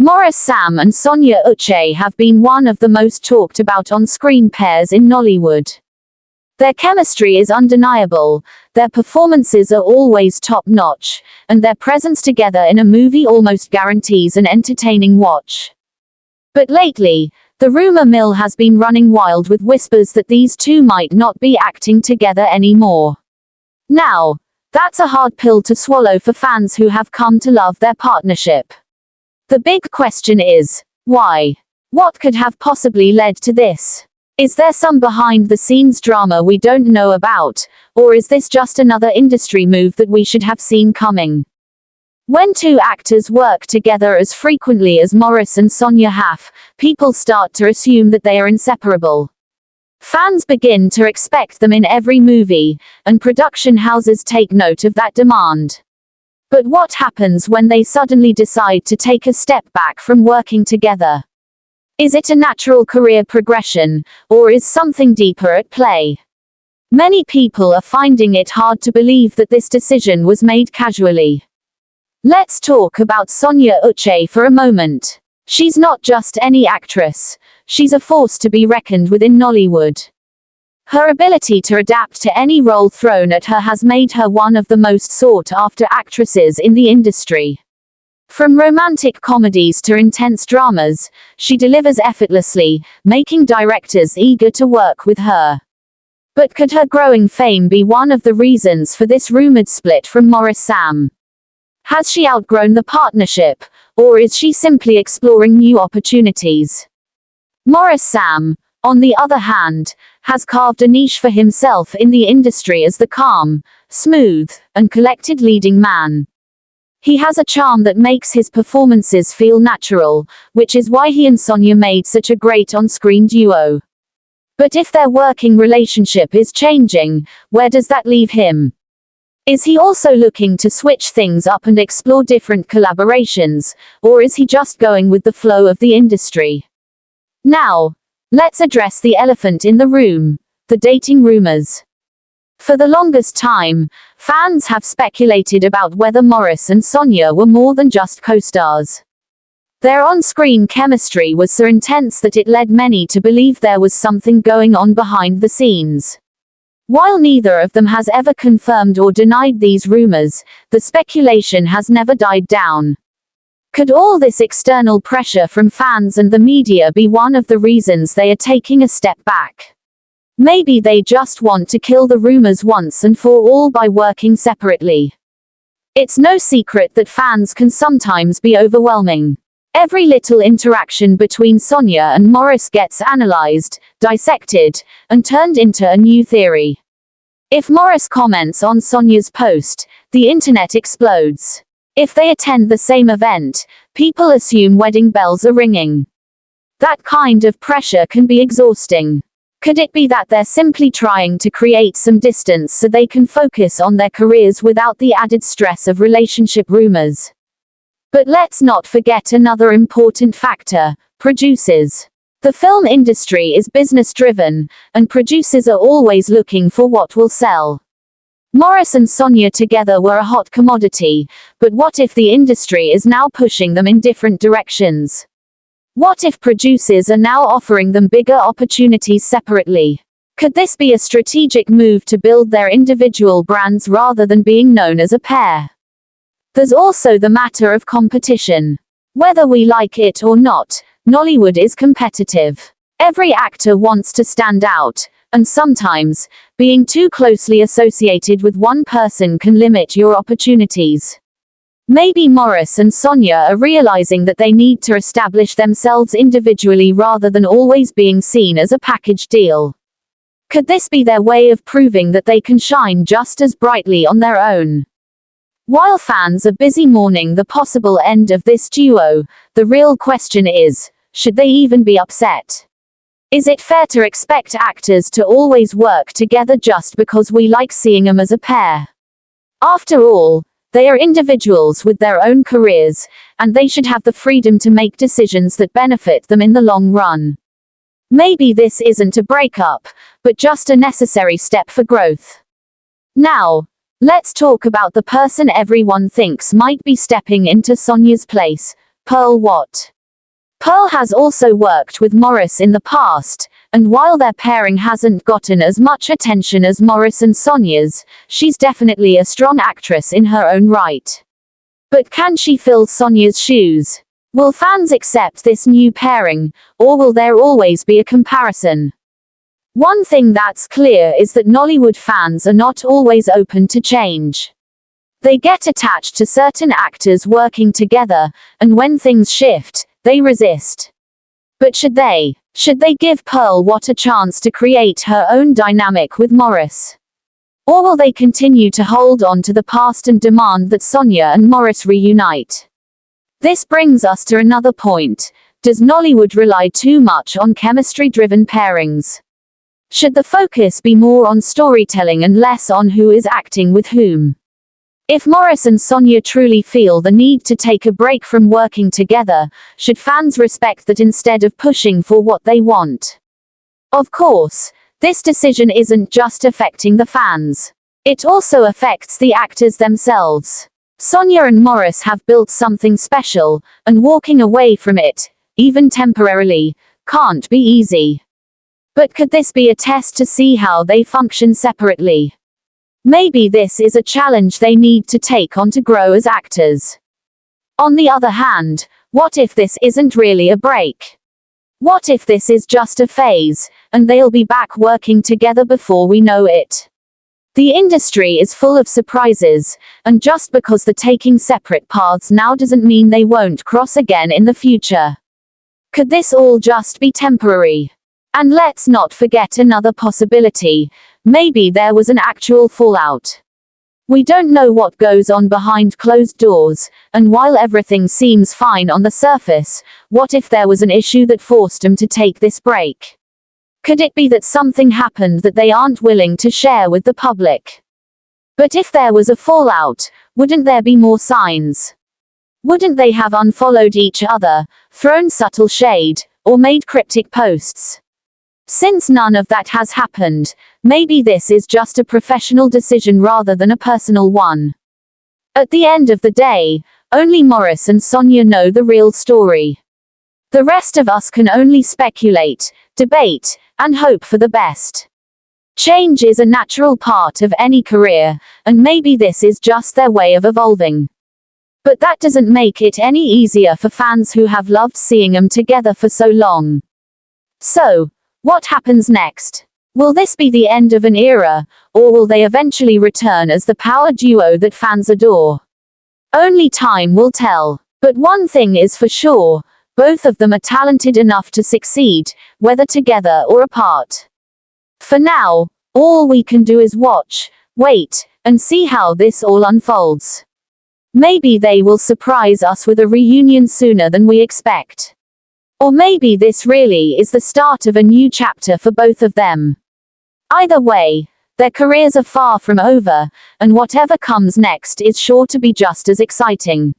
Maurice Sam and Sonia Uche have been one of the most talked about on-screen pairs in Nollywood. Their chemistry is undeniable, their performances are always top-notch, and their presence together in a movie almost guarantees an entertaining watch. But lately, the rumor mill has been running wild with whispers that these two might not be acting together anymore. Now, that's a hard pill to swallow for fans who have come to love their partnership. The big question is, why? What could have possibly led to this? Is there some behind-the-scenes drama we don't know about, or is this just another industry move that we should have seen coming? When two actors work together as frequently as Maurice and Sonia have, people start to assume that they are inseparable. Fans begin to expect them in every movie, and production houses take note of that demand. But what happens when they suddenly decide to take a step back from working together? Is it a natural career progression, or is something deeper at play? Many people are finding it hard to believe that this decision was made casually. Let's talk about Sonia Uche for a moment. She's not just any actress, she's a force to be reckoned with in Nollywood. Her ability to adapt to any role thrown at her has made her one of the most sought-after actresses in the industry. From romantic comedies to intense dramas, she delivers effortlessly, making directors eager to work with her. But could her growing fame be one of the reasons for this rumored split from Maurice Sam? Has she outgrown the partnership, or is she simply exploring new opportunities? Maurice Sam, on the other hand, has carved a niche for himself in the industry as the calm, smooth, and collected leading man. He has a charm that makes his performances feel natural, which is why he and Sonia made such a great on-screen duo. But if their working relationship is changing, where does that leave him? Is he also looking to switch things up and explore different collaborations, or is he just going with the flow of the industry? Now, let's address the elephant in the room, the dating rumors. For the longest time, fans have speculated about whether Maurice and Sonia were more than just co-stars. Their on-screen chemistry was so intense that it led many to believe there was something going on behind the scenes. While neither of them has ever confirmed or denied these rumors, the speculation has never died down. Could all this external pressure from fans and the media be one of the reasons they are taking a step back? Maybe they just want to kill the rumors once and for all by working separately. It's no secret that fans can sometimes be overwhelming. Every little interaction between Sonia and Maurice gets analyzed, dissected, and turned into a new theory. If Maurice comments on Sonia's post, the internet explodes. If they attend the same event, people assume wedding bells are ringing. That kind of pressure can be exhausting. Could it be that they're simply trying to create some distance so they can focus on their careers without the added stress of relationship rumors? But let's not forget another important factor: producers. The film industry is business-driven, and producers are always looking for what will sell. Maurice and Sonia together were a hot commodity, but what if the industry is now pushing them in different directions? What if producers are now offering them bigger opportunities separately? Could this be a strategic move to build their individual brands rather than being known as a pair? There's also the matter of competition. Whether we like it or not, Nollywood is competitive. Every actor wants to stand out, and sometimes, being too closely associated with one person can limit your opportunities. Maybe Maurice and Sonia are realizing that they need to establish themselves individually rather than always being seen as a package deal. Could this be their way of proving that they can shine just as brightly on their own? While fans are busy mourning the possible end of this duo, the real question is, should they even be upset? Is it fair to expect actors to always work together just because we like seeing them as a pair? After all, they are individuals with their own careers, and they should have the freedom to make decisions that benefit them in the long run. Maybe this isn't a breakup, but just a necessary step for growth. Now, let's talk about the person everyone thinks might be stepping into Sonia's place, Pearl what? Pearl has also worked with Maurice in the past, and while their pairing hasn't gotten as much attention as Maurice and Sonia's, she's definitely a strong actress in her own right. But can she fill Sonia's shoes? Will fans accept this new pairing, or will there always be a comparison? One thing that's clear is that Nollywood fans are not always open to change. They get attached to certain actors working together, and when things shift, they resist. But should they? Should they give Pearl what a chance to create her own dynamic with Maurice? Or will they continue to hold on to the past and demand that Sonia and Maurice reunite? This brings us to another point. Does Nollywood rely too much on chemistry-driven pairings? Should the focus be more on storytelling and less on who is acting with whom? If Maurice and Sonia truly feel the need to take a break from working together, should fans respect that instead of pushing for what they want? Of course, this decision isn't just affecting the fans. It also affects the actors themselves. Sonia and Maurice have built something special, and walking away from it, even temporarily, can't be easy. But could this be a test to see how they function separately? Maybe this is a challenge they need to take on to grow as actors. On the other hand, what if this isn't really a break? What if this is just a phase, and they'll be back working together before we know it? The industry is full of surprises, and just because they're taking separate paths now doesn't mean they won't cross again in the future. Could this all just be temporary? And let's not forget another possibility. Maybe there was an actual fallout. We don't know what goes on behind closed doors, and while everything seems fine on the surface, what if there was an issue that forced them to take this break? Could it be that something happened that they aren't willing to share with the public? But if there was a fallout, wouldn't there be more signs? Wouldn't they have unfollowed each other, thrown subtle shade, or made cryptic posts? Since none of that has happened, maybe this is just a professional decision rather than a personal one. At the end of the day, only Maurice and Sonia know the real story. The rest of us can only speculate, debate, and hope for the best. Change is a natural part of any career, and maybe this is just their way of evolving. But that doesn't make it any easier for fans who have loved seeing them together for so long. So, what happens next? Will this be the end of an era, or will they eventually return as the power duo that fans adore? Only time will tell. But one thing is for sure, both of them are talented enough to succeed, whether together or apart. For now, all we can do is watch, wait, and see how this all unfolds. Maybe they will surprise us with a reunion sooner than we expect. Or maybe this really is the start of a new chapter for both of them. Either way, their careers are far from over, and whatever comes next is sure to be just as exciting.